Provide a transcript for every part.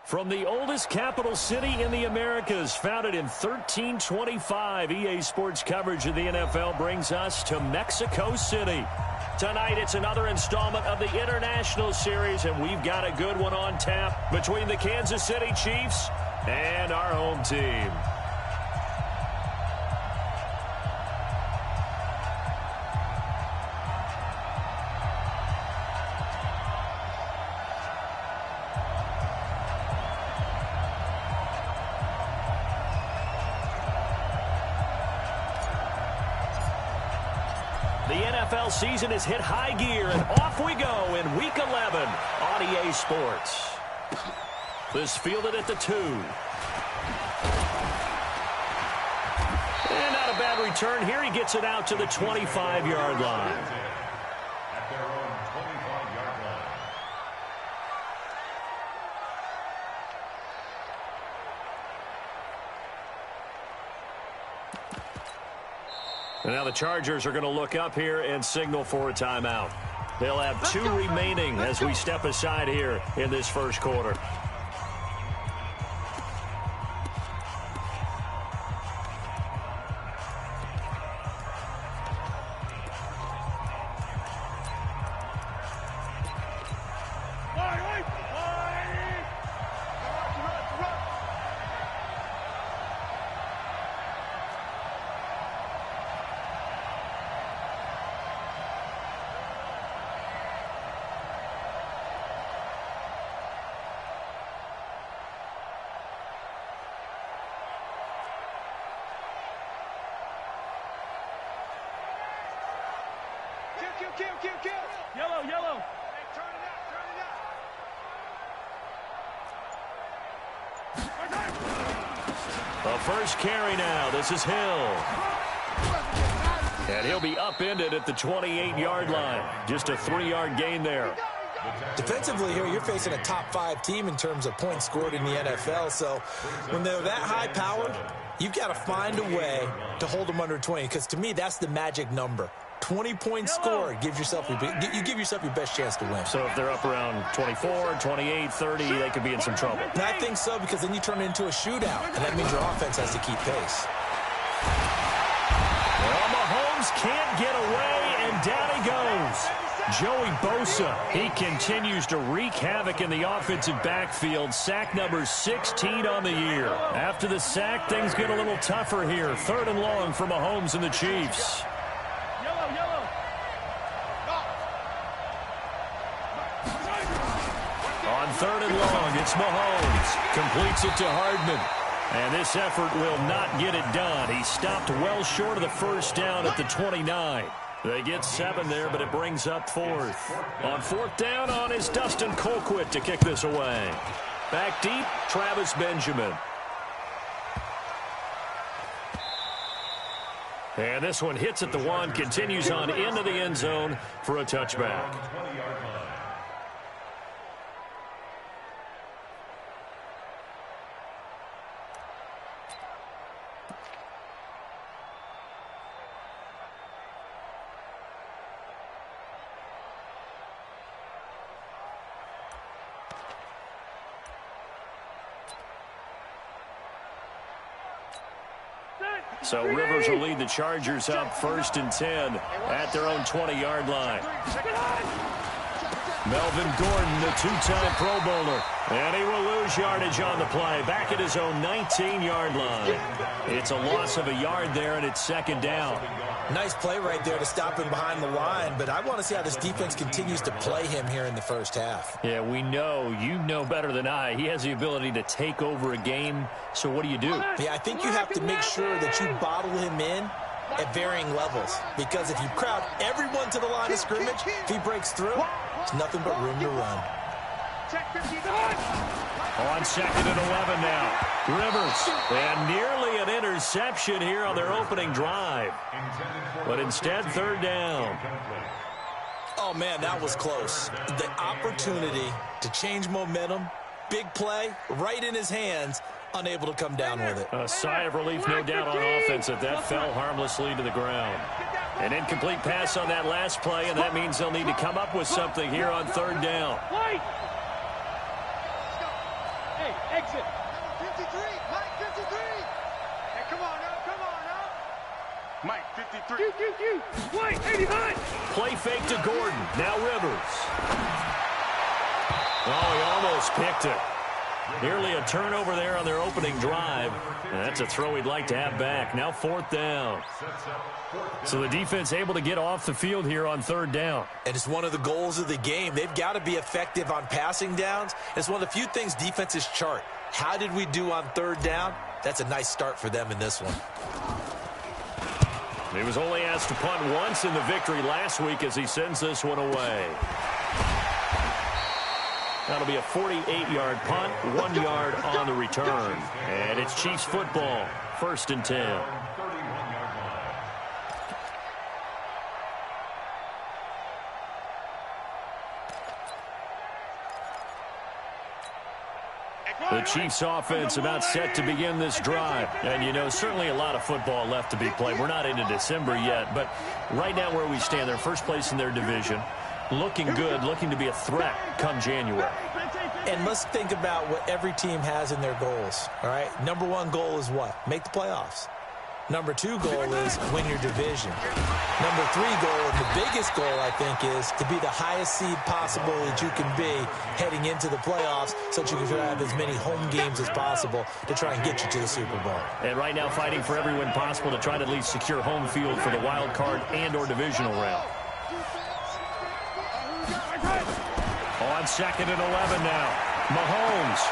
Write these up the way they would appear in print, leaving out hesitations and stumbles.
From the oldest capital city in the Americas, founded in 1325, EA Sports coverage of the NFL brings us to Mexico City. Tonight, it's another installment of the International Series, and we've got a good one on tap between the Kansas City Chiefs and our home team. The NFL season has hit high gear, and off we go in Week 11 on EA Sports. This fielded at the 2. And not a bad return here. He gets it out to the 25-yard line. At their own 25-yard line. And now the Chargers are going to look up here and signal for a timeout. They'll have 2 remaining as we step aside here in this first quarter. Kill. Yellow. Hey, turn it The first carry now. This is Hill. And he'll be upended at the 28-yard line. Just a 3-yard gain there. Defensively here, you're facing a top 5 team in terms of points scored in the NFL. So when they're that high-powered, you've got to find a way to hold them under 20. Because to me, that's the magic number. 20 points scored, you give yourself your best chance to win. So if they're up around 24, 28, 30, they could be in some trouble. And I think so, because then you turn it into a shootout, and that means your offense has to keep pace. Well, Mahomes can't get away, and down he goes. Joey Bosa, he continues to wreak havoc in the offensive backfield. Sack number 16 on the year. After the sack, things get a little tougher here. 3rd and long for Mahomes and the Chiefs. On 3rd and long, it's Mahomes. Completes it to Hardman. And this effort will not get it done. He stopped well short of the first down at the 29. They get 7 there, but it brings up 4th. On 4th down on is Dustin Colquitt to kick this away. Back deep, Travis Benjamin. And this one hits at the 1, continues on into the end zone for a touchback. So Rivers will lead the Chargers up 1st and 10 at their own 20-yard line. Melvin Gordon, the 2-time Pro Bowler. And he will lose yardage on the play, back at his own 19-yard line. It's a loss of a yard there, and it's 2nd down. Nice play right there to stop him behind the line, but I want to see how this defense continues to play him here in the first half. Yeah, we know, you know better than I, he has the ability to take over a game, so what do you do? Yeah, I think you have to make sure that you bottle him in at varying levels, because if you crowd everyone to the line of scrimmage, if he breaks through, it's nothing but room to run. On 2nd and 11 now. Rivers. And nearly an interception here on their opening drive. But instead, 3rd down. Oh, man, that was close. The opportunity to change momentum, big play, right in his hands, unable to come down with it. A sigh of relief, no doubt, on offense that fell harmlessly to the ground. An incomplete pass on that last play, and that means they'll need to come up with something here on 3rd down. Wait, 80 hot. Play fake to Gordon. Now Rivers. Oh, he almost picked it. Nearly a turnover there on their opening drive. And that's a throw he'd like to have back. Now 4th down. So the defense able to get off the field here on 3rd down. And it's one of the goals of the game. They've got to be effective on passing downs. It's one of the few things defenses chart. How did we do on 3rd down? That's a nice start for them in this one. He was only asked to punt once in the victory last week as he sends this one away. That'll be a 48-yard punt, 1 yard on the return. And it's Chiefs football, 1st and 10. The Chiefs offense about set to begin this drive. And, you know, certainly a lot of football left to be played. We're not into December yet, but right now where we stand, they're first place in their division. Looking good, looking to be a threat come January. And let's think about what every team has in their goals, all right? Number 1 goal is what? Make the playoffs. Number 2 goal is win your division. Number 3 goal, and the biggest goal, I think, is to be the highest seed possible that you can be heading into the playoffs so that you can have as many home games as possible to try and get you to the Super Bowl. And right now fighting for every win possible to try to at least secure home field for the wild card and or divisional round. On 2nd and 11 now. Mahomes.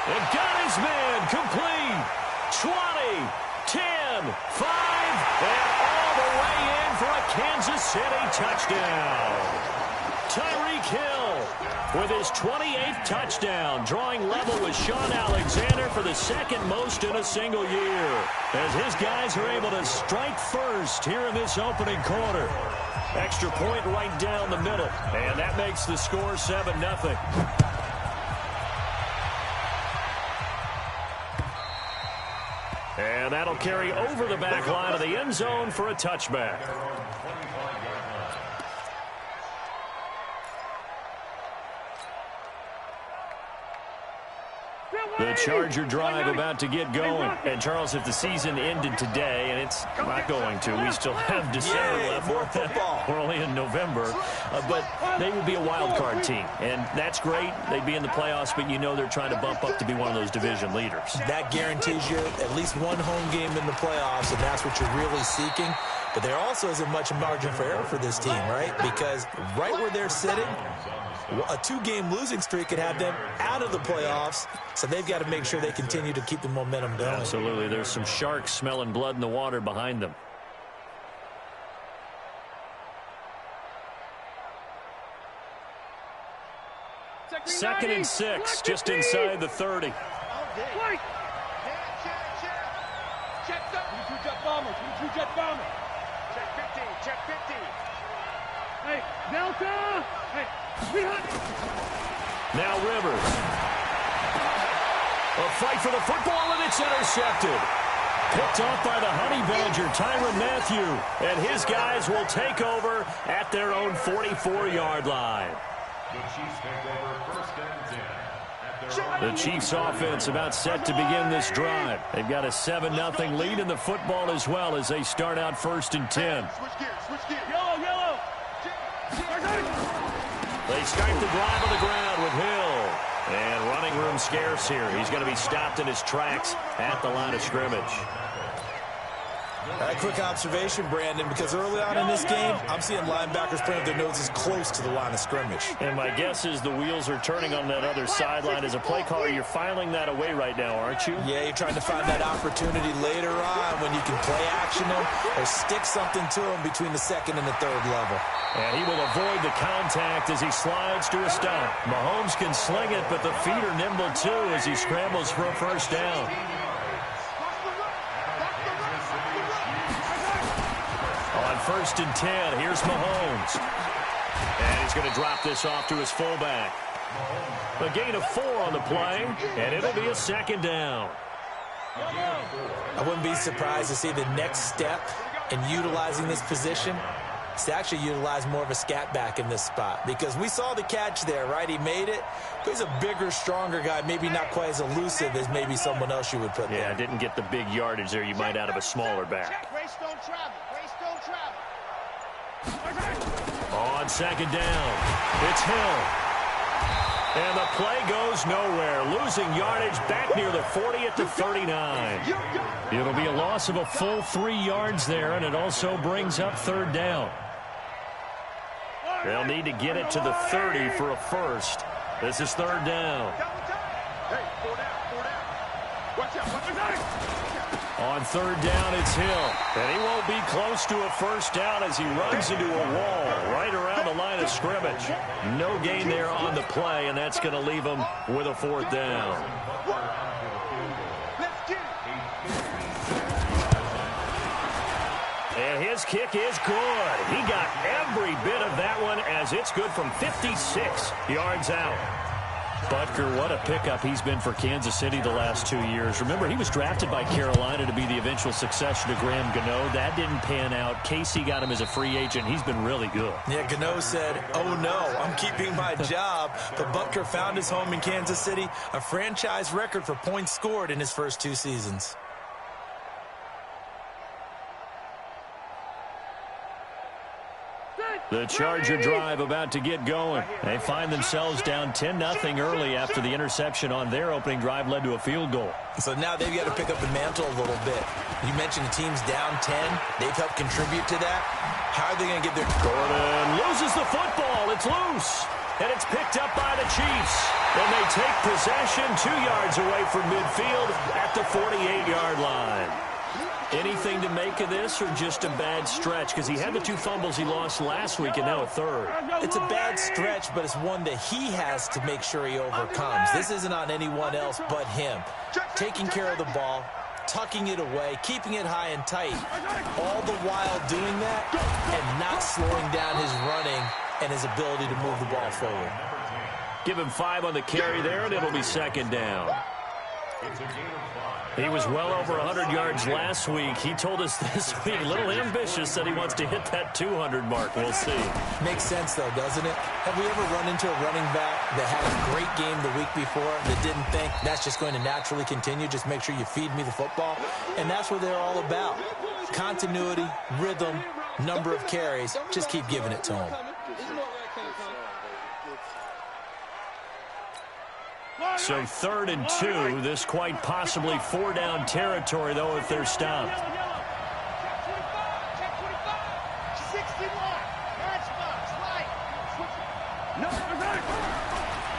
It got his man complete. 20, 10, 5, and all the way in for a Kansas City touchdown. Tyreek Hill with his 28th touchdown, drawing level with Sean Alexander for the 2nd most in a single year, as his guys are able to strike first here in this opening quarter. Extra point right down the middle, and that makes the score 7-0. And that'll carry over the back line of the end zone for a touchback. The Charger drive about to get going. And, Charles, if the season ended today, and it's not going to, we still have December left. More football. We're only in November. But they would be a wild card team. And that's great. They'd be in the playoffs, but you know they're trying to bump up to be one of those division leaders. That guarantees you at least 1 home game in the playoffs, and that's what you're really seeking. But there also isn't much margin for error for this team, right? Because right where they're sitting, a 2-game losing streak could have them out of the playoffs, so they've got to make sure they continue to keep the momentum going. Absolutely. There's some sharks smelling blood in the water behind them. Second and 6, just inside the 30. Check jet bombers. Check 15. Check 15. Hey, Delta. Hey, now Rivers. A fight for the football, and it's intercepted. Picked off by the Honey Badger, Tyrann Mathieu. And his guys will take over at their own 44-yard line. The Chiefs offense about set to begin this drive. They've got a 7-0 lead in the football as well as they start out 1st and 10. Yellow. They start the drive on the ground with Hill. And running room scarce here. He's going to be stopped in his tracks at the line of scrimmage. A quick observation, Brandon, because early on in this game, I'm seeing linebackers playing with their noses close to the line of scrimmage. And my guess is the wheels are turning on that other sideline. As a play caller, you're filing that away right now, aren't you? Yeah, you're trying to find that opportunity later on when you can play action them or stick something to them between the 2nd and the 3rd level. And he will avoid the contact as he slides to a stop. Mahomes can sling it, but the feet are nimble too as he scrambles for a 1st down. On 1st and 10, here's Mahomes. And he's going to drop this off to his fullback. A gain of 4 on the play, and it'll be a 2nd down. I wouldn't be surprised to see the next step in utilizing this position is to actually utilize more of a scat back in this spot, because we saw the catch there, right? He made it, but he's a bigger, stronger guy, maybe not quite as elusive as maybe someone else you would put there. Yeah, didn't get the big yardage there you might out of a smaller back. Race don't travel. On second down, it's Hill. And the play goes nowhere, losing yardage back near the 40 at the 39. It'll be a loss of a full 3 yards there, and it also brings up third down. They'll need to get it to the 30 for a first. This is third down. On third down, it's Hill. And he won't be close to a first down as he runs into a wall right around the line of scrimmage. No gain there on the play, and that's going to leave him with a fourth down. And his kick is good. He got every bit of that one as it's good from 56 yards out. Butker, what a pickup he's been for Kansas City the last 2 years. Remember, he was drafted by Carolina to be the eventual successor to Graham Gano. That didn't pan out. Casey got him as a free agent. He's been really good. Yeah, Gano said, oh no, I'm keeping my job. But Butker found his home in Kansas City, a franchise record for points scored in his first 2 seasons. The Charger drive about to get going. They find themselves down 10-0 early after the interception on their opening drive led to a field goal. So now they've got to pick up the mantle a little bit. You mentioned the team's down 10. They've helped contribute to that. How are they going to get their... Gordon loses the football. It's loose. And it's picked up by the Chiefs. And they take possession 2 yards away from midfield at the 48-yard line. Anything to make of this or just a bad stretch? Because he had the 2 fumbles he lost last week and now a third. It's a bad stretch, but it's one that he has to make sure he overcomes. This isn't on anyone else but him. Taking care of the ball, tucking it away, keeping it high and tight, all the while doing that and not slowing down his running and his ability to move the ball forward. Give him 5 on the carry there, and it'll be second down. He was well over 100 yards last week. He told us this week, a little ambitious, that he wants to hit that 200 mark. We'll see. Makes sense, though, doesn't it? Have we ever run into a running back that had a great game the week before that didn't think that's just going to naturally continue? Just make sure you feed me the football. And that's what they're all about. Continuity, rhythm, number of carries. Just keep giving it to him. So 3rd and 2. This quite possibly 4-down territory, though, if they're stopped.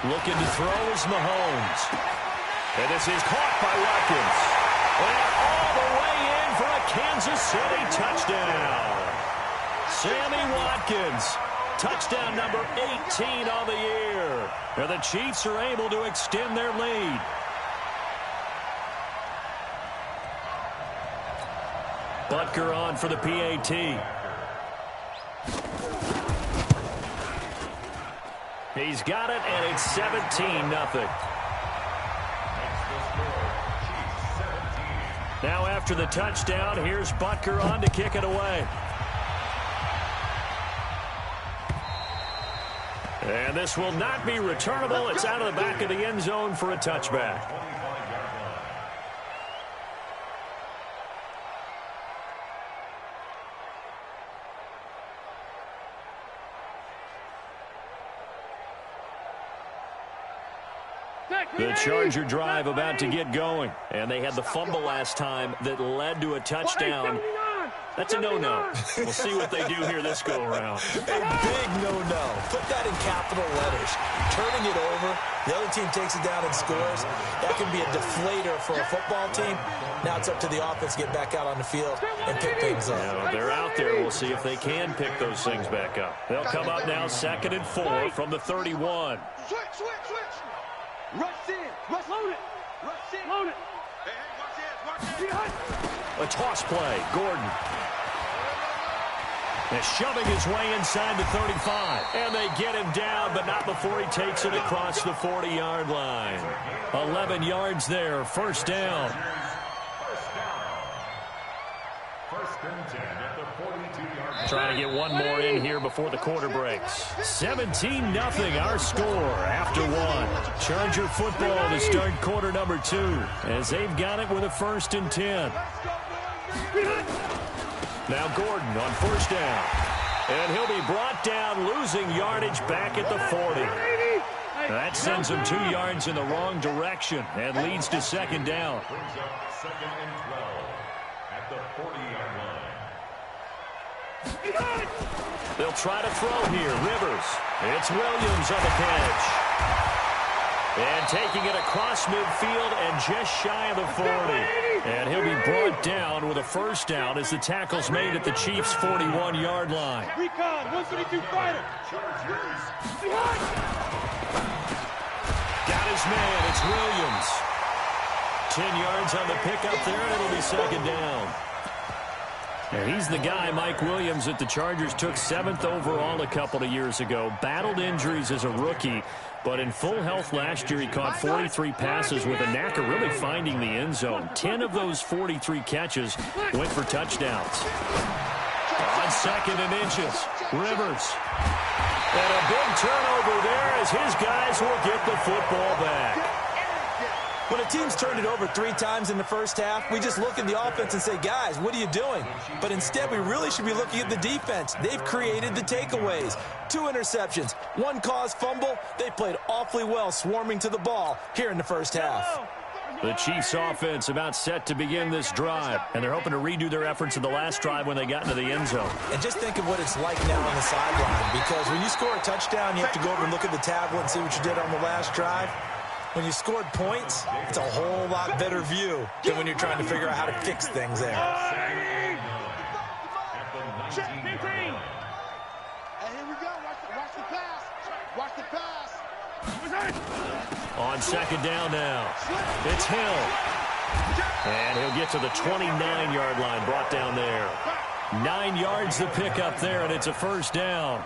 Looking to throw is Mahomes. And this is caught by Watkins. And all the way in for a Kansas City touchdown. Sammy Watkins. Touchdown number 18 on the year. And the Chiefs are able to extend their lead. Butker on for the PAT. He's got it, and it's 17-0. Now after the touchdown, here's Butker on to kick it away. And this will not be returnable. It's out of the back of the end zone for a touchback. The Charger drive about to get going. And they had the fumble last time that led to a touchdown. That's a no-no. We'll see what they do here this go-around. A big no-no. Put that in capital letters. Turning it over, the other team takes it down and scores. That can be a deflator for a football team. Now it's up to the offense to get back out on the field and pick things up. Now, they're out there. We'll see if they can pick those things back up. They'll come up now 2nd and 4 from the 31. Switch. Rush in. Rush load it. Rush in. Load it. Hey, watch it. A toss play. Gordon. And shoving his way inside the 35. And they get him down, but not before he takes it across the 40-yard line. 11 yards there. First down. First and 10 at the 42-yard line. Trying to get one more in here before the quarter breaks. 17-0 our score after one. Charger football to start quarter number 2 as they've got it with a 1st and 10. Now Gordon on first down. And he'll be brought down, losing yardage back at the 40. That sends him 2 yards in the wrong direction and leads to second down. Brings up second and 12 at the 40-yard line. They'll try to throw here. Rivers. It's Williams on the catch. And taking it across midfield and just shy of the 40. And he'll be brought down with a first down as the tackle's made at the Chiefs' 41-yard line. Recon, 132 fighter. Got his man. It's Williams. 10 yards on the pickup there, and it'll be second down. And he's the guy, Mike Williams, that the Chargers took 7th overall a couple of years ago. Battled injuries as a rookie, but in full health last year, he caught 43 passes with a knack of really finding the end zone. 10 of those 43 catches went for touchdowns. On second and inches, Rivers. And a big turnover there as his guys will get the football back. When a team's turned it over 3 times in the first half, we just look at the offense and say, guys, what are you doing? But instead, we really should be looking at the defense. They've created the takeaways. 2 interceptions, 1 caused fumble. They played awfully well swarming to the ball here in the first half. The Chiefs offense about set to begin this drive, and they're hoping to redo their efforts in the last drive when they got into the end zone. And just think of what it's like now on the sideline, because when you score a touchdown, you have to go over and look at the tablet and see what you did on the last drive. When you scored points, it's a whole lot better view than when you're trying to figure out how to fix things there. Check 15. Hey, here we go. Watch the pass. Watch the pass. On second down now, it's Hill. And he'll get to the 29-yard line, brought down there. 9 yards to pick up there, and it's a first down.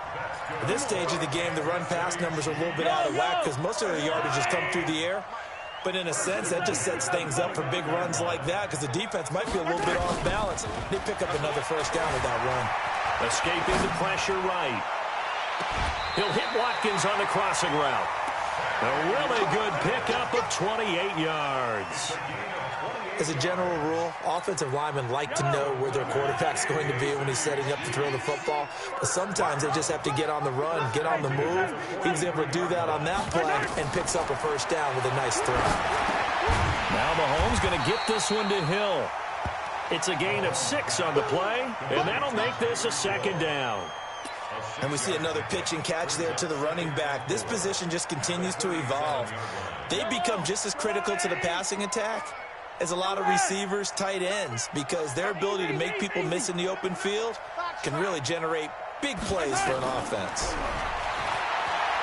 At this stage of the game, the run-pass numbers are a little bit out of whack because most of their yardage has come through the air. But in a sense, that just sets things up for big runs like that because the defense might be a little bit off balance. They pick up another first down with that run. Escaping the pressure right. He'll hit Watkins on the crossing route. A really good pickup of 28 yards. As a general rule, offensive linemen like to know where their quarterback's going to be when he's setting up to throw the football. But sometimes they just have to get on the run, get on the move. He was able to do that on that play and picks up a first down with a nice throw. Now Mahomes going to get this one to Hill. It's a gain of 6 on the play, and that'll make this a second down. And we see another pitch and catch there to the running back. This position just continues to evolve. They become just as critical to the passing attack as a lot of receivers, tight ends, because their ability to make people miss in the open field can really generate big plays for an offense.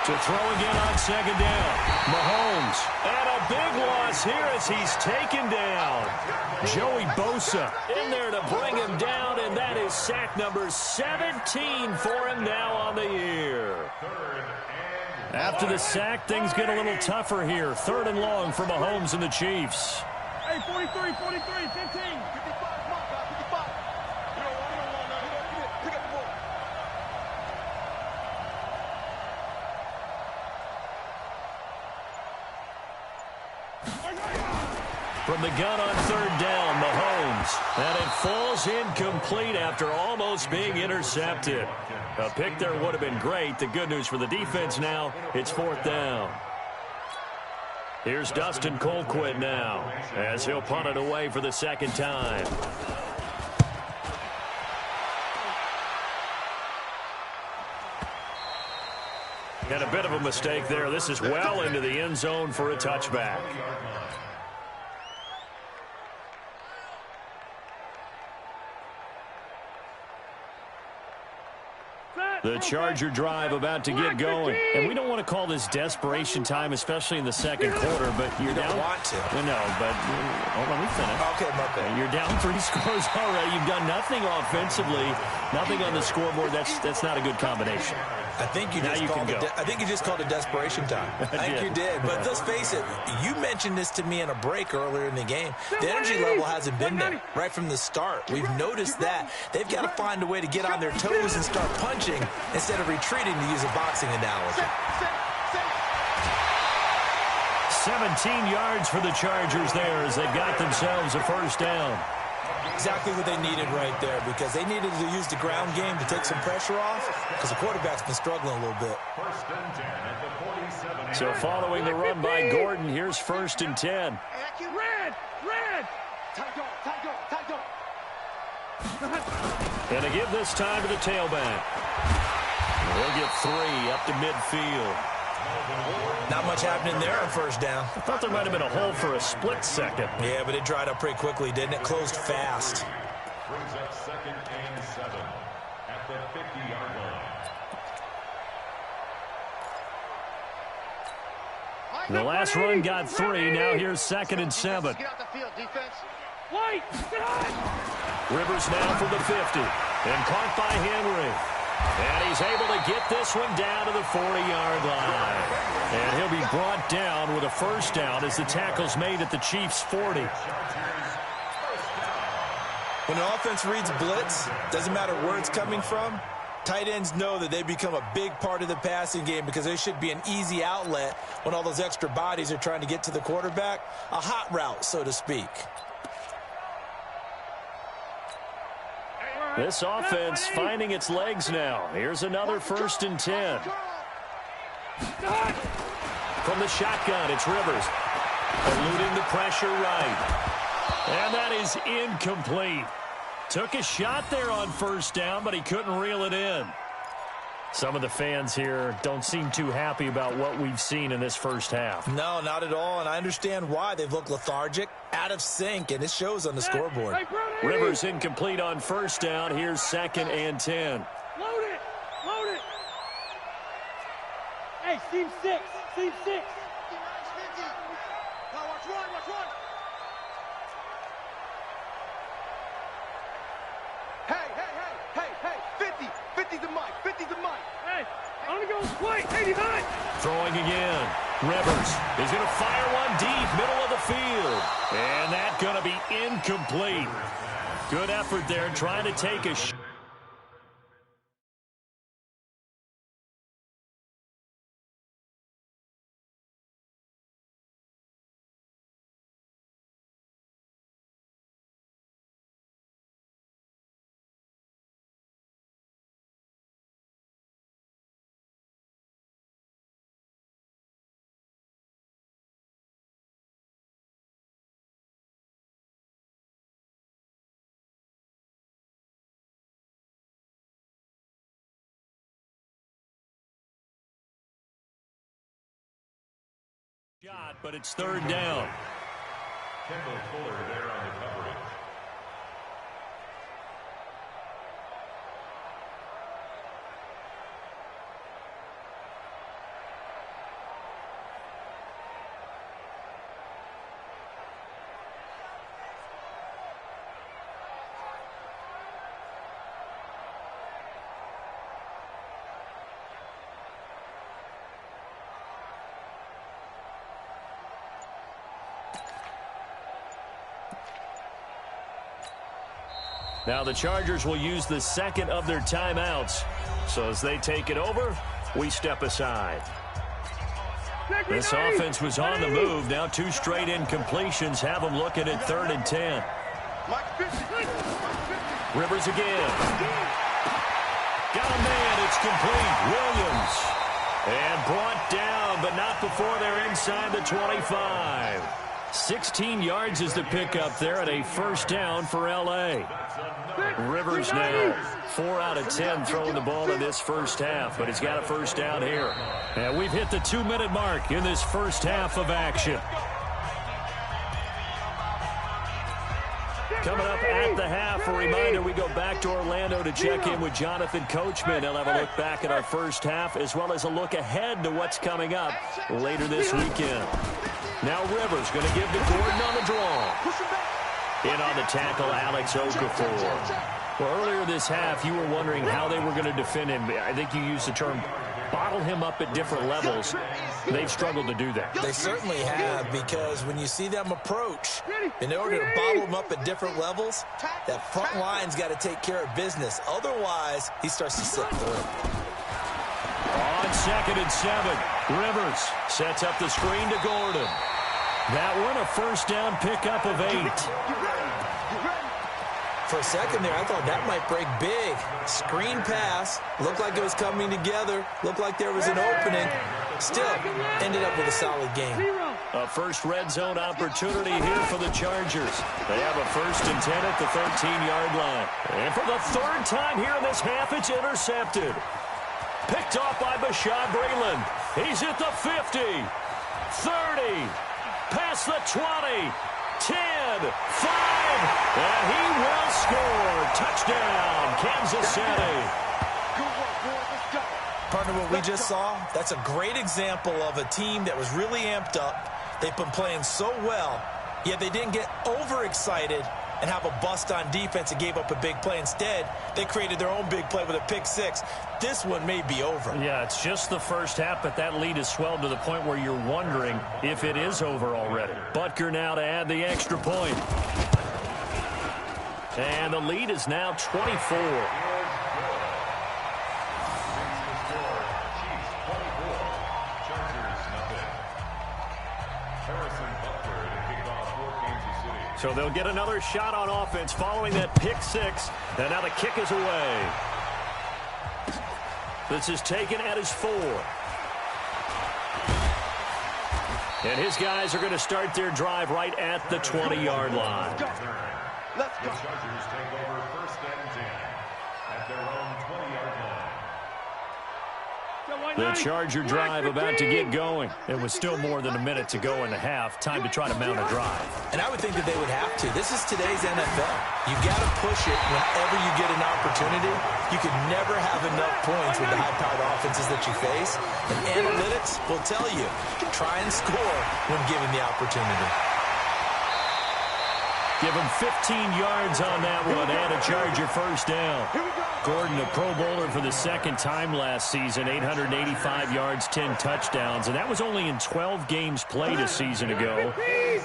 To throw again on second down, Mahomes. And a big loss here as he's taken down. Joey Bosa in there to bring him down, and that is sack number 17 for him now on the year. After the sack, things get a little tougher here. 3rd and long for Mahomes and the Chiefs. Hey, 43, 15. 55, come on, 55. You don't want now. Pick up the ball. From the gun on 3rd down, Mahomes. And it falls incomplete after almost being intercepted. A pick there would have been great. The good news for the defense now, it's 4th down. Here's Dustin Colquitt now as he'll punt it away for the second time. And a bit of a mistake there. This is well into the end zone for a touchback. The Charger drive about to get going. And we don't want to call this desperation time, especially in the second quarter, but you're down. You don't want to. No, but let me finish. Okay, my bad. You're down 3 scores already. You've done nothing offensively, nothing on the scoreboard. That's not a good combination. I think you just called it desperation time. I think you did. But let's face it, you mentioned this to me in a break earlier in the game. The energy level hasn't been there right from the start. We've noticed that. They've got to find a way to get on their toes and start punching instead of retreating, to use a boxing analogy. 17 yards for the Chargers there as they've got themselves a first down. Exactly what they needed right there, because they needed to use the ground game to take some pressure off, because the quarterback's been struggling a little bit. First and 10 at the 47. So following the run by Gordon, here's first and 10. Red! Tight go. And to give this time to the tailback. They'll get 3 up to midfield. Not much happening there on first down. I thought there might have been a hole for a split second. Yeah, but it dried up pretty quickly, didn't it? Closed fast. Brings up second and 7 at the 50-yard line. The last run got 3. Now here's second and 7. Get out the field, defense. White, get on! Rivers now from the 50. And caught by Henry. And he's able to get this one down to the 40-yard line. And he'll be brought down with a first down as the tackle's made at the Chiefs' 40. When an offense reads blitz, doesn't matter where it's coming from, tight ends know that they become a big part of the passing game because they should be an easy outlet when all those extra bodies are trying to get to the quarterback. A hot route, so to speak. This offense finding its legs now. Here's another first and 10. From the shotgun, it's Rivers. Eluding the pressure right. And that is incomplete. Took a shot there on first down, but he couldn't reel it in. Some of the fans here don't seem too happy about what we've seen in this first half. No, not at all, and I understand why. They've looked lethargic, out of sync, and it shows on the scoreboard. Rivers incomplete on first down. Here's second and 10. Load it! Hey, seam 6. Now watch one. Hey, 50's the mic. Hey, I'm gonna go quick, 89. Throwing again. Rivers is going to fire one deep, middle of the field. And that's going to be incomplete. Good effort there, trying to take a shot. But it's third down. Kendall Fuller there on the coverage. Now the Chargers will use the second of their timeouts. So as they take it over, we step aside. This offense was on the move. Now 2 straight incompletions have them looking at third and 10. Rivers again. Got a man. It's complete. Williams. And brought down, but not before they're inside the 25. 16 yards is the pickup there at a first down for L.A. Rivers now 4 out of 10 throwing the ball in this first half, but he's got a first down here. And we've hit the 2-minute mark in this first half of action. Coming up at the half, a reminder, we go back to Orlando to check in with Jonathan Coachman. He'll have a look back at our first half as well as a look ahead to what's coming up later this weekend. Now Rivers going to give to Gordon on the draw. In on the tackle, Alex Okafor. Well, earlier this half, you were wondering how they were going to defend him. I think you used the term bottle him up at different levels. They've struggled to do that. They certainly have, because when you see them approach, in order to bottle him up at different levels, that front line's got to take care of business. Otherwise, he starts to slip through. On second and 7, Rivers sets up the screen to Gordon. That one a first down pickup of 8. For a second there, I thought that might break big. Screen pass. Looked like it was coming together. Looked like there was an opening. Still, ended up with a solid game. A first red zone opportunity here for the Chargers. They have a 1st and 10 at the 13-yard line. And for the 3rd time here in this half, it's intercepted. Picked off by Bashaud Breeland. He's at the 50, 30, past the 20, 10, 5, and he will score. Touchdown, Kansas City. Good work, boys. Let's go. Partner, what we just saw, that's a great example of a team that was really amped up. They've been playing so well, yet they didn't get overexcited and have a bust on defense and gave up a big play. Instead, they created their own big play with a pick six. This one may be over. Yeah, it's just the first half, but that lead has swelled to the point where you're wondering if it is over already. Butker now to add the extra point. And the lead is now 24. So they'll get another shot on offense following that pick six. And now the kick is away. This is taken at his 4. And his guys are going to start their drive right at the 20-yard line. Let's go. The Chargers take over 1st and 10 at their own 20-yard line. The Charger drive about to get going. It was still more than a minute to go in the half. Time to try to mount a drive. And I would think that they would have to. This is today's NFL. You've got to push it whenever you get an opportunity. You can never have enough points with the high-powered offenses that you face. And analytics will tell you, try and score when given the opportunity. Give him 15 yards on that one and a Charger 1st down. Gordon, a Pro Bowler for the 2nd time last season, 885 yards, 10 touchdowns, and that was only in 12 games played a season ago.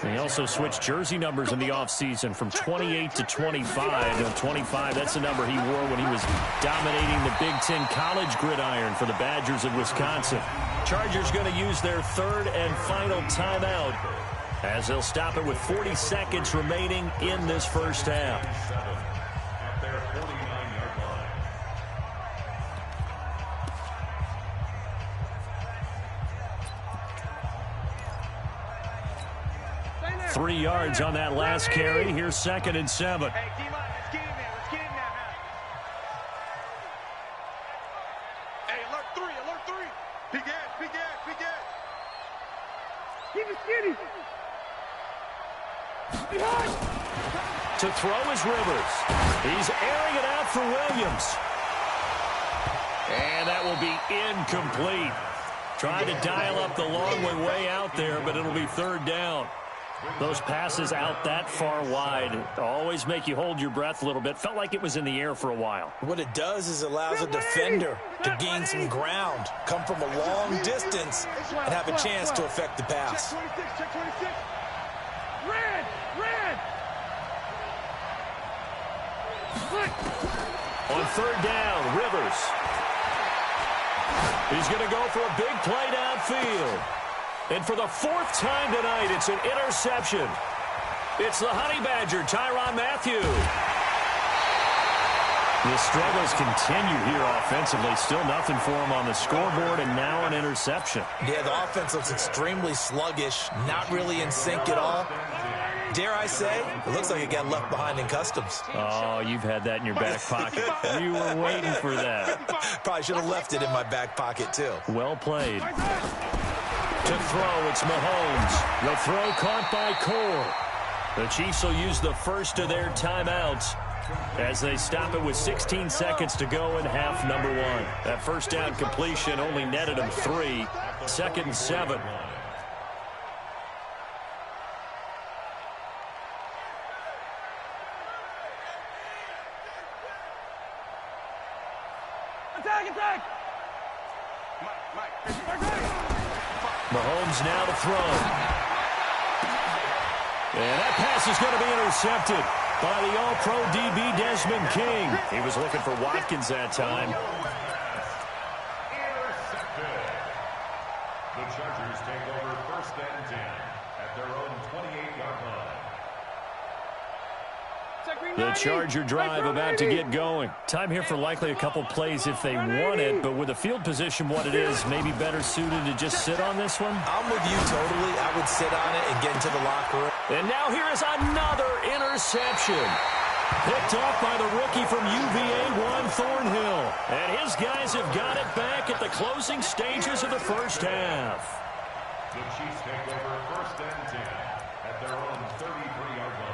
And he also switched jersey numbers in the offseason from 28 to 25. And 25, that's the number he wore when he was dominating the Big Ten college gridiron for the Badgers of Wisconsin. Chargers going to use their 3rd and final timeout, as they'll stop it with 40 seconds remaining in this first half. At their 49-yard line. 3 yards on that last carry. Here's 2nd and 7. Hey, D-line, let's get in there. Let's get in there, man. Hey, alert 3, alert 3. Big ass, big ass, big ass. Keep it skinny. To throw is Rivers. He's airing it out for Williams. And that will be incomplete. Trying to dial up the long way out there, but it'll be 3rd down. Those passes out that far wide always make you hold your breath a little bit. Felt like it was in the air for a while. What it does is allows a defender to gain some ground, come from a long distance, and have a chance to affect the pass. Check 26, check 26. Red, red. On 3rd down, Rivers. He's going to go for a big play downfield. And for the 4th time tonight, it's an interception. It's the Honey Badger, Tyrann Mathieu. The struggles continue here offensively. Still nothing for him on the scoreboard, and now an interception. Yeah, the offense looks extremely sluggish, not really in sync at all. Dare I say, it looks like it got left behind in customs. Oh, you've had that in your back pocket. You were waiting for that. Probably should have left it in my back pocket, too. Well played. To throw, it's Mahomes. The throw caught by Core. The Chiefs will use the first of their timeouts as they stop it with 16 seconds to go in half number 1. That 1st down completion only netted them 3. 2nd and 7. Attack! Mahomes now to throw. And that pass is going to be intercepted by the All-Pro DB Desmond King. He was looking for Watkins that time. Intercepted. The Chargers take over 1st and 10 at their own 28-yard line. The Charger drive about to get going. Time here for likely a couple plays if they want it, but with the field position what it is, maybe better suited to just sit on this one? I'm with you totally. I would sit on it and get into the locker room. And now here is another interception. Picked off by the rookie from UVA, Juan Thornhill. And his guys have got it back at the closing stages of the first half. The Chiefs take over first and 10 at their own 33-yard line.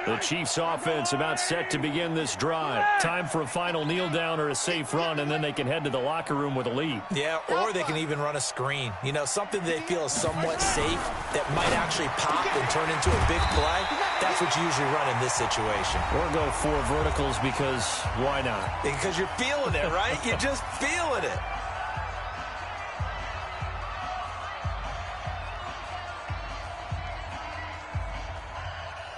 The Chiefs offense about set to begin this drive. Time for a final kneel down or a safe run, and then they can head to the locker room with a lead. Yeah, or they can even run a screen. You know, something they feel is somewhat safe that might actually pop and turn into a big play. That's what you usually run in this situation. Or go 4 verticals because why not? Because you're feeling it, right? You're just feeling it.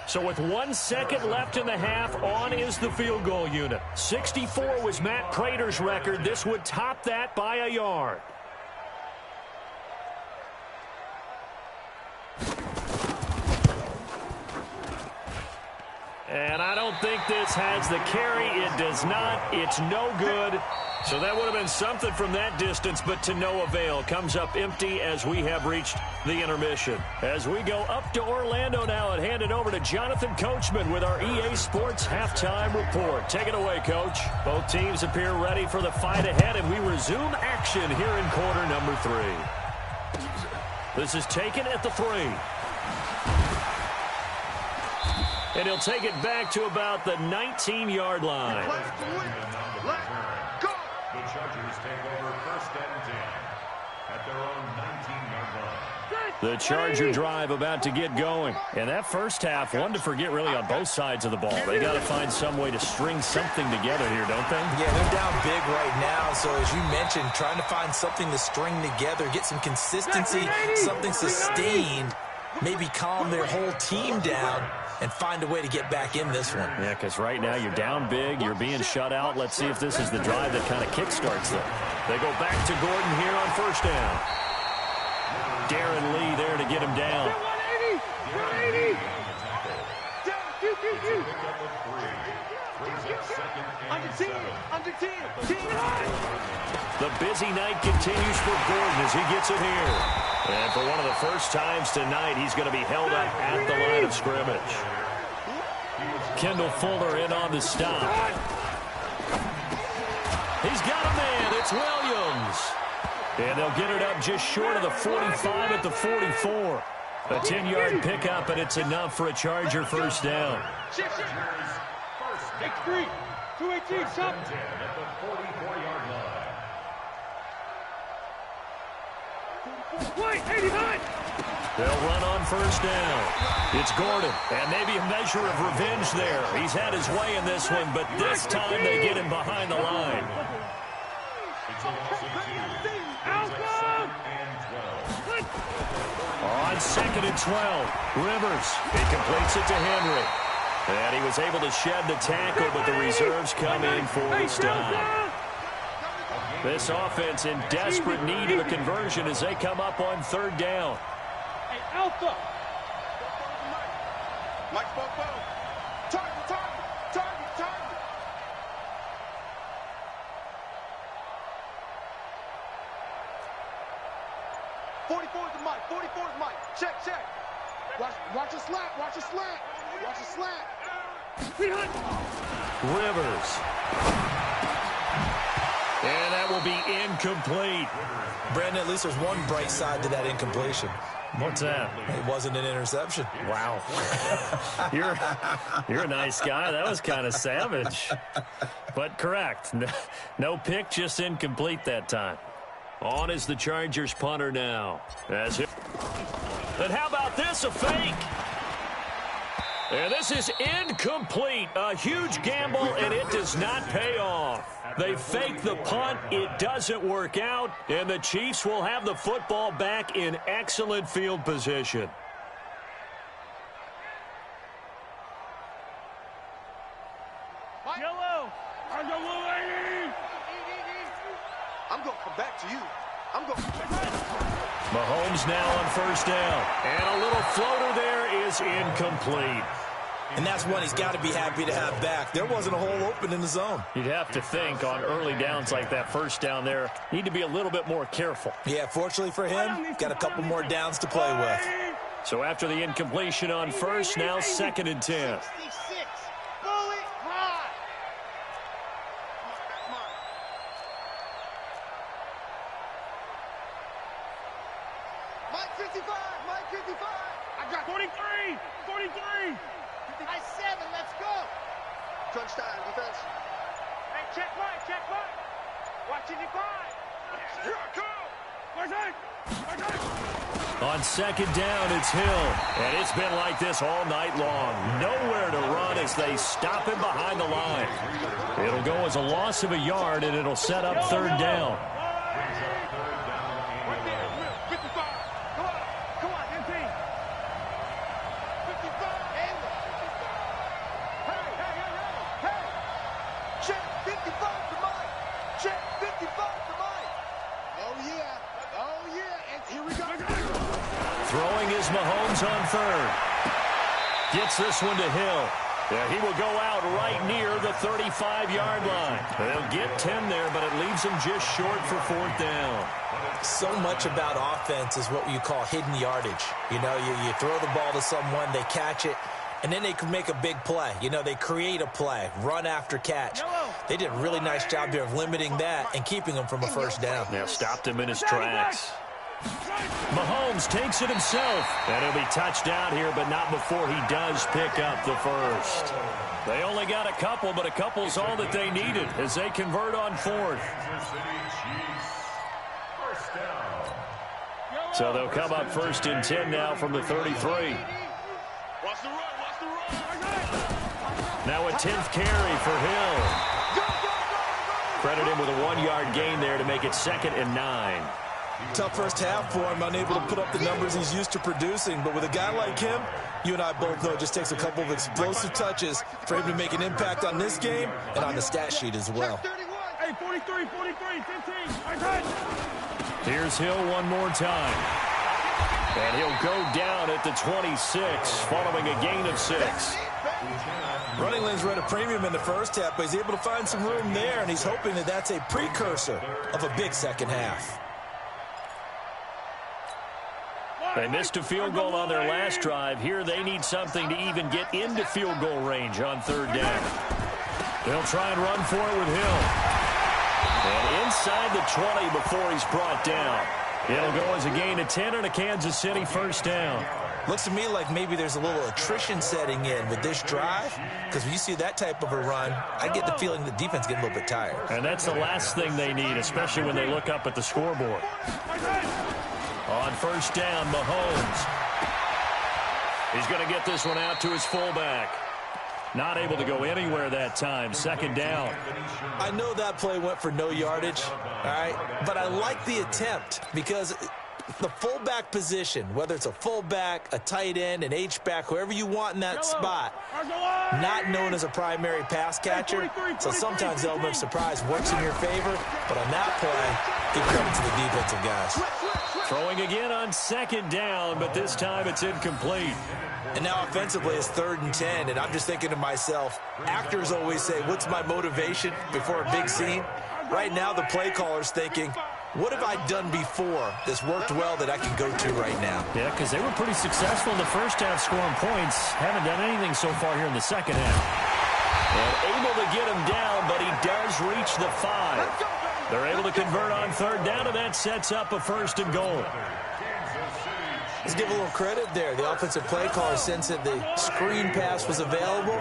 So with 1 second left in the half, on is the field goal unit. 64 was Matt Prater's record. This would top that by a yard. And I don't think this has the carry. It does not. It's no good. So that would have been something from that distance, but to no avail. Comes up empty as we have reached the intermission. As we go up to Orlando now and hand it over to Jonathan Coachman with our EA Sports Halftime Report. Take it away, Coach. Both teams appear ready for the fight ahead, and we resume action here in quarter number 3. This is taken at the 3. And he'll take it back to about the 19-yard line. The Chargers take over first and 10 at their own 19-yard line. The Charger drive about to get going. And that first half, one to forget really on both sides of the ball. They got to find some way to string something together here, don't they? Yeah, they're down big right now. So as you mentioned, trying to find something to string together, get some consistency, something sustained, maybe calm their whole team down and find a way to get back in this one. Yeah, because right now you're down big, you're being shut out. Let's see if this is the drive that kind of kickstarts them. They go back to Gordon here on first down. Darren Lee there to get him down. 180! 180! Under 10! The busy night continues for Gordon as he gets it here. And for one of the first times tonight, he's going to be held up at the line of scrimmage. Kendall Fuller in on the stop. He's got a man. It's Williams. And they'll get it up just short of the 45 at the 44. A 10-yard pickup, and it's enough for a Charger first down. X3, 218, stop. At the 44-yard line. Wait, 89! They'll run on first down. It's Gordon, and maybe a measure of revenge there. He's had his way in this one, but this time they get him behind the line. It's a loss of 2. Alpha! On second and 12, Rivers. It completes it to Henry. And he was able to shed the tackle, but the reserves come in for the stop. This offense in desperate need of a conversion as they come up on third down. Hey, Alpha! Mike Bobo! Target! 44 is the Mike, 44 is Mike. Check. Watch a slant. Rivers. And that will be incomplete. Brandon, at least there's one bright side to that incompletion. What's that? It wasn't an interception. Wow. You're a nice guy. That was kind of savage. But correct. No pick, just incomplete that time. On is the Chargers punter now. And how about this, a fake? And this is incomplete. A huge gamble, and it does not pay off. They fake the punt. It doesn't work out, and the Chiefs will have the football back in excellent field position. Yellow! On the 180! I'm going to come back to you. I'm going to come back. Mahomes now on first down. And a little floater there is incomplete. And that's one he's got to be happy to have back. There wasn't a hole open in the zone. You'd have to think on early downs like that, first down there, need to be a little bit more careful. Yeah, fortunately for him, got a couple more downs to play with. So after the incompletion on first, now 2nd and 10. 66. Bullet ride. Mike 55. Mike 55. I got 43. 43. I 7. Let's go. Crunch time, defense. Hey, check Mike. Check Mike. Watching you five. Here I come. Where's it? On 2nd down, it's Hill. And it's been like this all night long. Nowhere to run as they stop him behind the line. It'll go as a loss of a yard, and it'll set up 3rd down. Throwing is Mahomes on 3rd. Gets this one to Hill. Yeah, he will go out right near the 35-yard line. They'll get 10 there, but it leaves them just short for 4th down. So much about offense is what you call hidden yardage. You know, you throw the ball to someone, they catch it, and then they can make a big play. You know, they create a play, run after catch. They did a really nice job there of limiting that and keeping them from a 1st down. Yeah, stopped him in his tracks. Mahomes takes it himself, and he'll be touched down here, but not before he does pick up the first. They only got a couple, but a couple's all that they needed as they convert on 4th. So they'll come up 1st and 10 now from the 33. Now a 10th carry for Hill. Credit him with a 1-yard gain there to make it 2nd and 9. Tough first half for him, unable to put up the numbers he's used to producing. But with a guy like him, you and I both know it just takes a couple of explosive touches for him to make an impact on this game and on the stat sheet as well. Hey, 43, 43, 15. Here's Hill one more time. And he'll go down at the 26 following a gain of 6. Running lanes were at a premium in the first half, but he's able to find some room there, and he's hoping that that's a precursor of a big second half. They missed a field goal on their last drive. Here they need something to even get into field goal range on 3rd down. They'll try and run for it with Hill. And inside the 20 before he's brought down. It'll go as a gain of 10 and a Kansas City 1st down. Looks to me like maybe there's a little attrition setting in with this drive, because when you see that type of a run, I get the feeling the defense getting a little bit tired. And that's the last thing they need, especially when they look up at the scoreboard. On 1st down, Mahomes. He's going to get this one out to his fullback. Not able to go anywhere that time. 2nd down. I know that play went for no yardage, all right? But I like the attempt because the fullback position, whether it's a fullback, a tight end, an H-back, whoever you want in that spot, not known as a primary pass catcher. So sometimes the element of surprise works in your favor. But on that play, give credit to the defensive guys. Throwing again on 2nd down, but this time it's incomplete. And now offensively it's 3rd and 10, and I'm just thinking to myself, actors always say, what's my motivation before a big scene? Right now the play caller's thinking, what have I done before that's worked well that I can go to right now? Yeah, because they were pretty successful in the first half scoring points. Haven't done anything so far here in the second half. And able to get him down, but he does reach the 5. They're able to convert on 3rd down, and that sets up a 1st and goal. Let's give a little credit there. The offensive play caller sensed that the screen pass was available.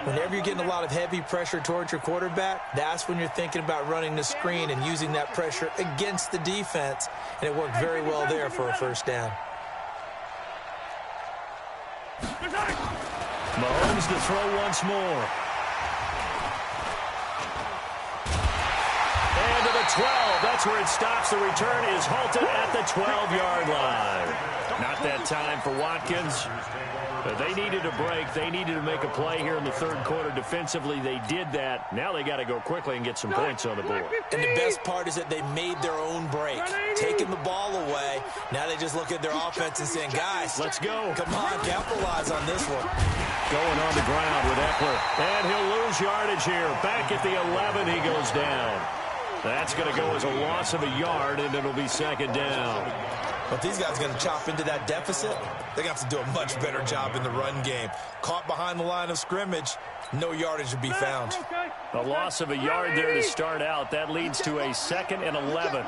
Whenever you're getting a lot of heavy pressure towards your quarterback, that's when you're thinking about running the screen and using that pressure against the defense. And it worked very well there for a 1st down. Mahomes to throw once more. And to the 12. That's where it stops. The return is halted at the 12-yard line. Not that time for Watkins. But they needed a break. They needed to make a play here in the third quarter. Defensively, they did that. Now they got to go quickly and get some points on the board. And the best part is that they made their own break, taking the ball away. Now they just look at their offense and saying, guys, let's go. Come on, capitalize on this one. Going on the ground with Eckler. And he'll lose yardage here. Back at the 11, he goes down. That's going to go as a loss of a yard, and it'll be second down. But these guys are going to chop into that deficit. They're going to have to do a much better job in the run game. Caught behind the line of scrimmage, no yardage to be found. A loss of a yard there to start out. That leads to a 2nd and 11.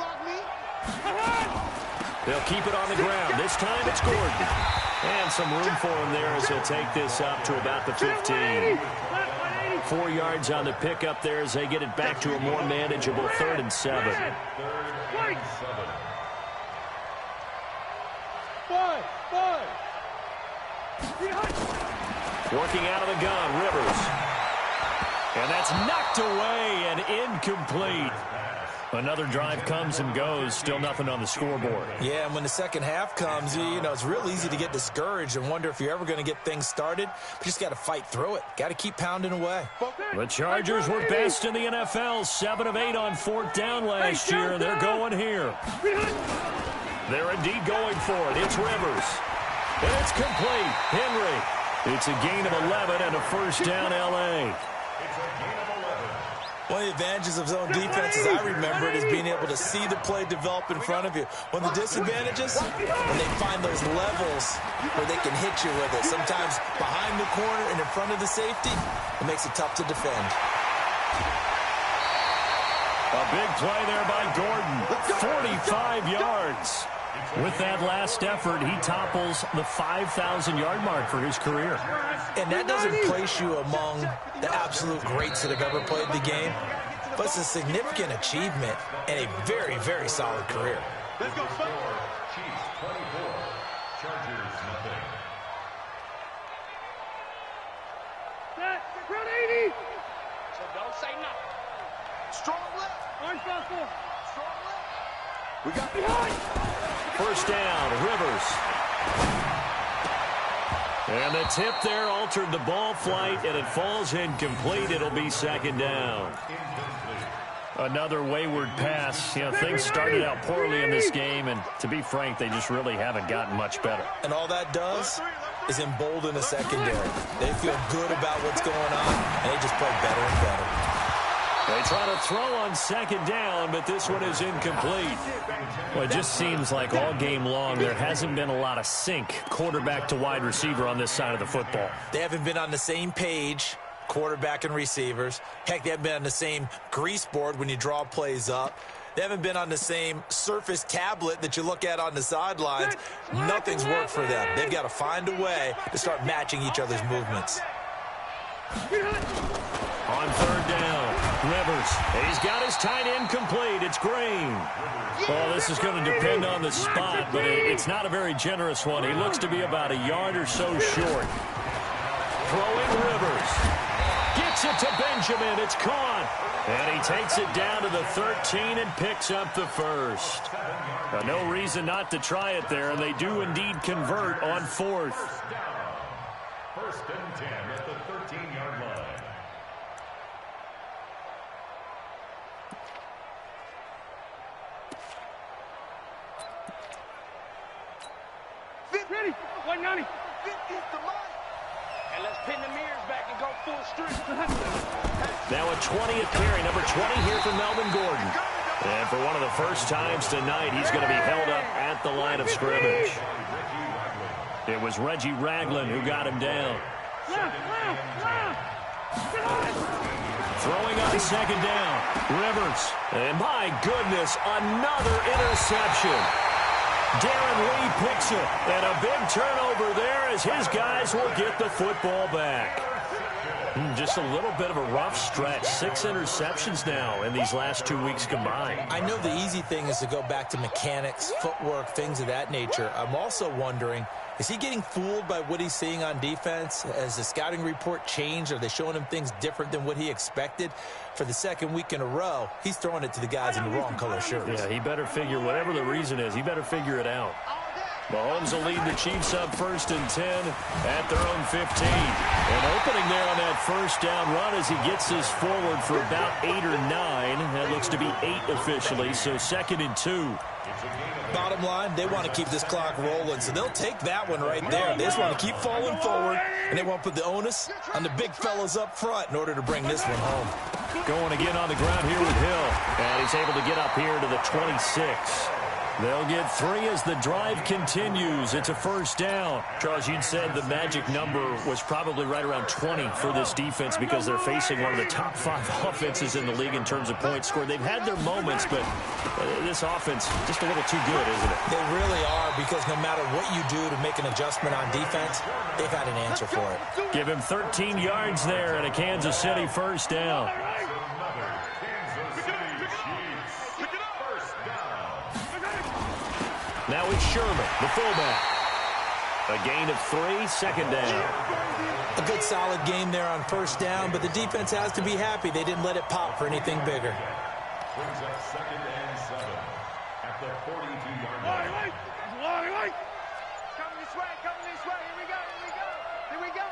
They'll keep it on the ground. This time it's Gordon. And some room for him there as he'll take this up to about the 15. 4 yards on the pickup there as they get it back to a more manageable 3rd and 7. Working out of the gun, Rivers. And that's knocked away and incomplete. Another drive comes and goes, still nothing on the scoreboard. Yeah, and when the second half comes, you know, it's real easy to get discouraged and wonder if you're ever going to get things started. You just got to fight through it. Got to keep pounding away. The Chargers were best in the NFL, 7 of 8 on 4th down last year, and they're going here. They're indeed going for it. It's Rivers. And it's complete. Henry. It's a gain of 11 and a first down, L.A. One of the advantages of zone defense, as I remember it, is being able to see the play develop in front of you. One of the disadvantages, when they find those levels where they can hit you with it, sometimes behind the corner and in front of the safety, it makes it tough to defend. A big play there by Gordon, 45 yards. With that last effort, he topples the 5,000-yard mark for his career. And that doesn't place you among the absolute greats that have ever played the game, but it's a significant achievement and a very, very solid career. Let's go, Chiefs 24, Chargers nothing. Round 80. So don't say nothing. Strong left. Orange foul. Strong left. We got behind. First down, Rivers. And the tip there altered the ball flight, and it falls incomplete. It'll be second down. Another wayward pass. You know, things started out poorly in this game, and to be frank, they just really haven't gotten much better. And all that does is embolden the secondary. They feel good about what's going on, and they just play better and better. They try to throw on second down, but this one is incomplete. Well, it just seems like all game long there hasn't been a lot of sync quarterback to wide receiver on this side of the football. They haven't been on the same page, quarterback and receivers. Heck, they haven't been on the same grease board when you draw plays up. They haven't been on the same Surface tablet that you look at on the sidelines. Nothing's worked for them. They've got to find a way to start matching each other's movements. On third down, Rivers. He's got his tight end complete. It's Green. Well, this is going to depend on the spot, but it's not a very generous one. He looks to be about a yard or so short. Throwing Rivers. Gets it to Benjamin. It's caught. And he takes it down to the 13 and picks up the first. No reason not to try it there, and they do indeed convert on 4th. First and 10 at the 13-yard line. Ready? 190. 50 is the mark. And let's pin the mirrors back and go full strength. Now a 20th carry, number 20 here for Melvin Gordon. And for one of the first times tonight, he's going to be held up at the line of scrimmage. It was Reggie Ragland who got him down. Throwing on second down, Rivers. And my goodness, another interception. Darren Lee picks it, and a big turnover there as his guys will get the football back. Just a little bit of a rough stretch. 6 interceptions now in these last 2 weeks combined. I know the easy thing is to go back to mechanics, footwork, things of that nature. I'm also wondering, is he getting fooled by what he's seeing on defense? Has the scouting report changed? Are they showing him things different than what he expected? For the second week in a row, he's throwing it to the guys in the wrong color shirts. Yeah, he better figure, whatever the reason is, he better figure it out. Mahomes will lead the Chiefs up 1st and 10 at their own 15. And opening there on that first down run as he gets this forward for about 8 or 9. That looks to be 8 officially, so 2nd and 2. Bottom line, they want to keep this clock rolling, so they'll take that one right there. They just want to keep falling forward, and they want to put the onus on the big fellas up front in order to bring this one home. Going again on the ground here with Hill, and he's able to get up here to the 26. They'll get 3 as the drive continues. It's a first down. Charles, you'd said the magic number was probably right around 20 for this defense because they're facing one of the top 5 offenses in the league in terms of points scored. They've had their moments, but this offense just a little too good, isn't it? They really are, because no matter what you do to make an adjustment on defense, they've had an answer for it. Give him 13 yards there and a Kansas City first down. Now it's Sherman, the fullback. A gain of 3, 2nd down. A good solid game there on first down, but the defense has to be happy they didn't let it pop for anything bigger. Brings up 2nd and 7 at the 42-yard line. Coming this way, here we go.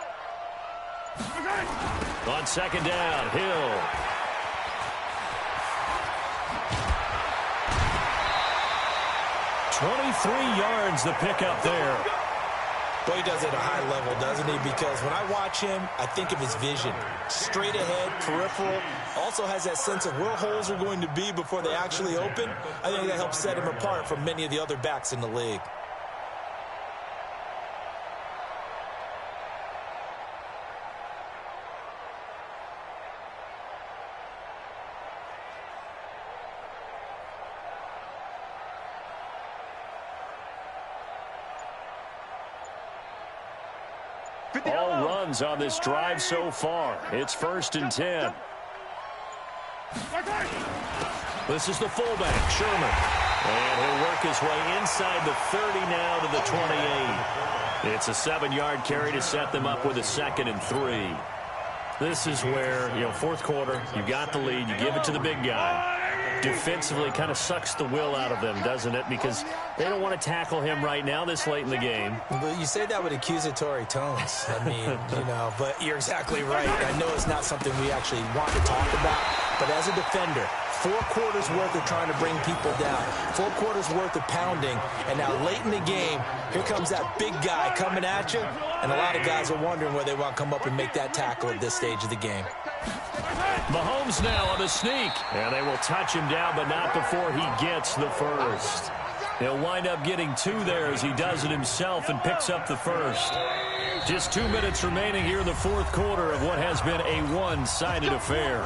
On 2nd down, Hill. $23 yards the pickup there. Boy, he does it at a high level, doesn't he? Because when I watch him, I think of his vision. Straight ahead, peripheral. Also has that sense of where holes are going to be before they actually open. I think that helps set him apart from many of the other backs in the league. All runs on this drive so far. It's 1st and 10. This is the fullback, Sherman. And he'll work his way inside the 30 now to the 28. It's a 7-yard carry to set them up with a 2nd and 3. This is where, 4th quarter, you got the lead, you give it to the big guy. Defensively kind of sucks the will out of them, doesn't it? Because they don't want to tackle him right now this late in the game. But you say that with accusatory tones. I mean, but you're exactly right. I know it's not something we actually want to talk about, but as a defender, 4 quarters worth of trying to bring people down, 4 quarters worth of pounding, and now late in the game, here comes that big guy coming at you, and a lot of guys are wondering whether they want to come up and make that tackle at this stage of the game. Mahomes now on the sneak, and they will touch him down, but not before he gets the first. He'll wind up getting 2 there as he does it himself and picks up the first. Just 2 minutes remaining here in the 4th quarter of what has been a one-sided affair.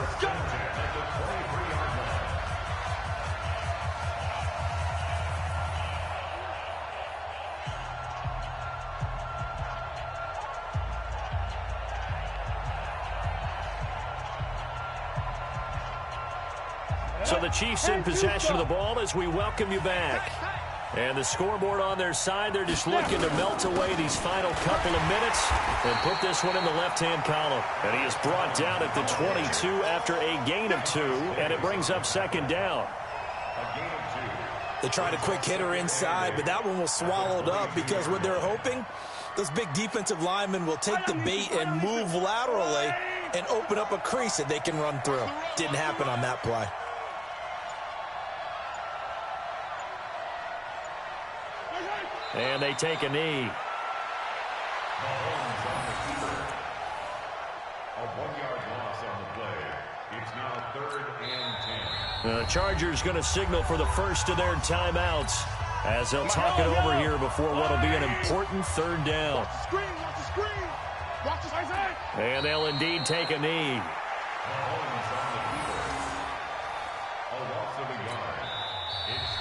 So the Chiefs in possession of the ball as we welcome you back. And the scoreboard on their side, they're just looking to melt away these final couple of minutes and put this one in the left-hand column. And he is brought down at the 22 after a gain of 2, and it brings up 2nd down. They tried a quick hitter inside, but that one was swallowed up because what they're hoping, those big defensive linemen will take the bait and move laterally and open up a crease that they can run through. Didn't happen on that play. And they take a knee. A 1-yard loss on the play. It's now 3rd and 10. The Chargers going to signal for the first of their timeouts as they'll talk it over here before what will be an important 3rd down. And they'll indeed take a knee.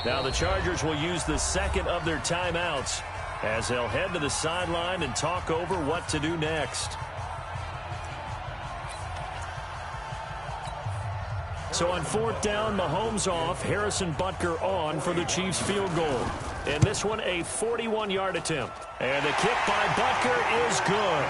Now the Chargers will use the 2nd of their timeouts as they'll head to the sideline and talk over what to do next. So on 4th down, Mahomes off, Harrison Butker on for the Chiefs field goal. And this one a 41-yard attempt. And the kick by Butker is good.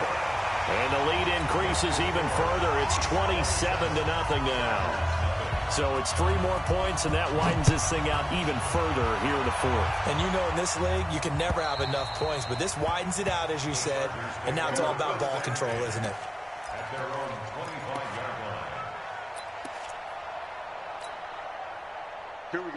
And the lead increases even further. It's 27-0 now. So it's 3 more points, and that widens this thing out even further here in the 4th. And you know, in this league, you can never have enough points, but this widens it out, as you said, and now it's all about ball control, isn't it? At their own 25-yard line.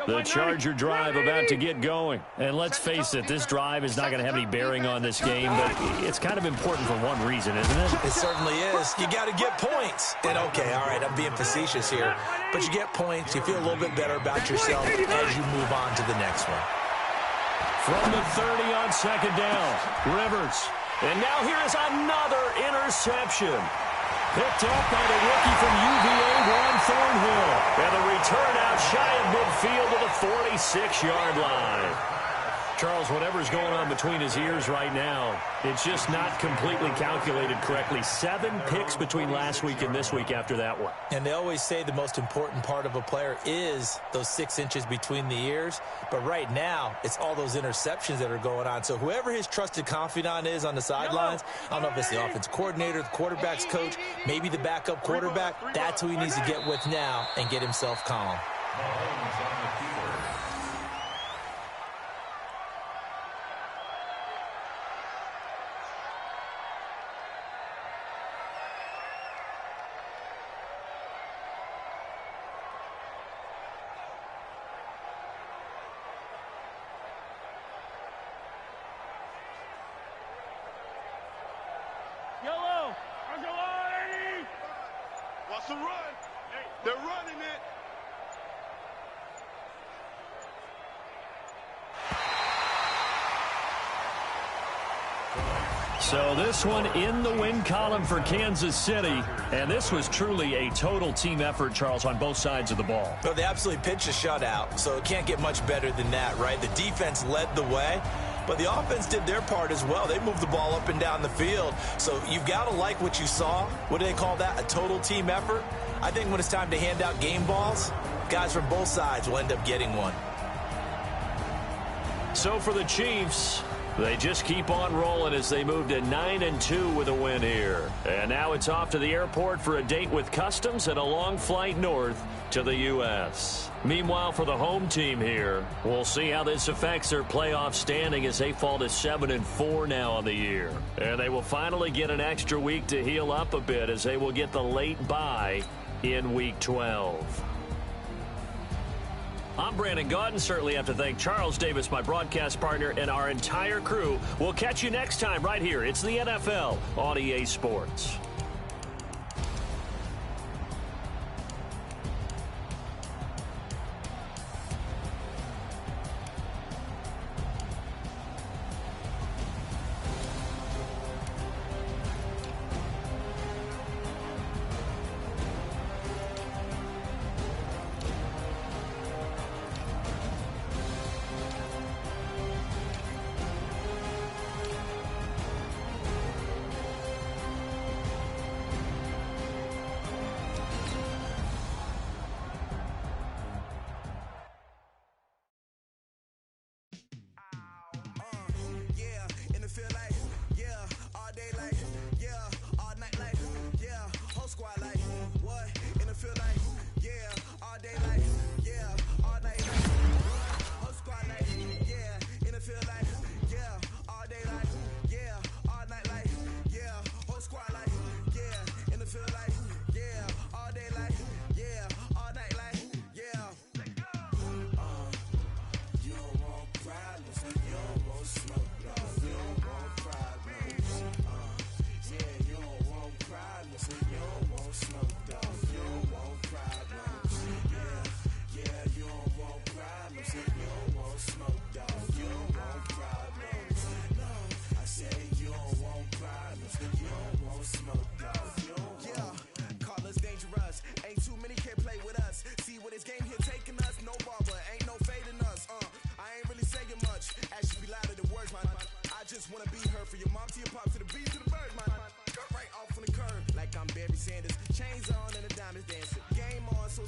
The Charger drive about to get going. And let's face it, this drive is not going to have any bearing on this game, but it's kind of important for one reason, isn't it? It certainly is. You got to get points. And, okay, all right, I'm being facetious here, but you get points, you feel a little bit better about yourself as you move on to the next one. From the 30 on 2nd down, Rivers. And now here is another interception. Picked up by the rookie from UVA, Juan Thornhill. And the return out shy of midfield to the 46-yard line. Charles, whatever's going on between his ears right now, it's just not completely calculated correctly. 7 picks between last week and this week after that one. And they always say the most important part of a player is those 6 inches between the ears. But right now, it's all those interceptions that are going on. So whoever his trusted confidant is on the sidelines, I don't know if it's the offensive coordinator, the quarterback's coach, maybe the backup quarterback, that's who he needs to get with now and get himself calm. Mahomes on the field. Yellow, wants to run. They're running it. So this one in the win column for Kansas City. And this was truly a total team effort, Charles, on both sides of the ball. Well, they absolutely pitched a shutout, so it can't get much better than that, right? The defense led the way, but the offense did their part as well. They moved the ball up and down the field. So you've got to like what you saw. What do they call that? A total team effort? I think when it's time to hand out game balls, guys from both sides will end up getting one. So for the Chiefs, they just keep on rolling as they move to 9-2 with a win here. And now it's off to the airport for a date with Customs and a long flight north to the U.S. Meanwhile, for the home team here, we'll see how this affects their playoff standing as they fall to 7-4 now on the year. And they will finally get an extra week to heal up a bit as they will get the late bye in Week 12. I'm Brandon Gaudin. Certainly have to thank Charles Davis, my broadcast partner, and our entire crew. We'll catch you next time right here. It's the NFL on EA Sports. Chains on and the diamonds dancing. Game on, so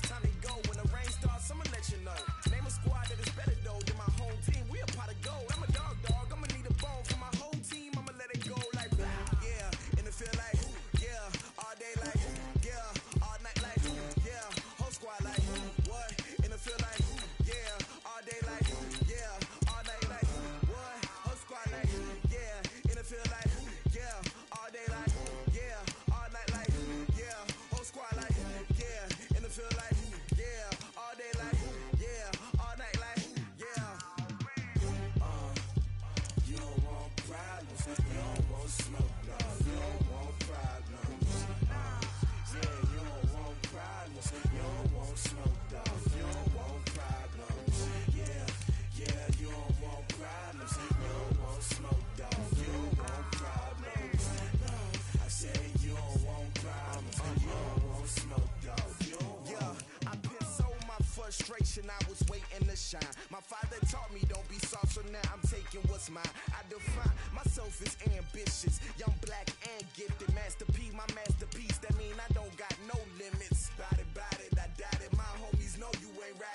generation, I was waiting to shine. My father taught me don't be soft, so now I'm taking what's mine. I define myself as ambitious, young, black, and gifted. Master P, my masterpiece, that mean I don't got no limits. Bout it, I doubt it, my homies know you ain't rapping.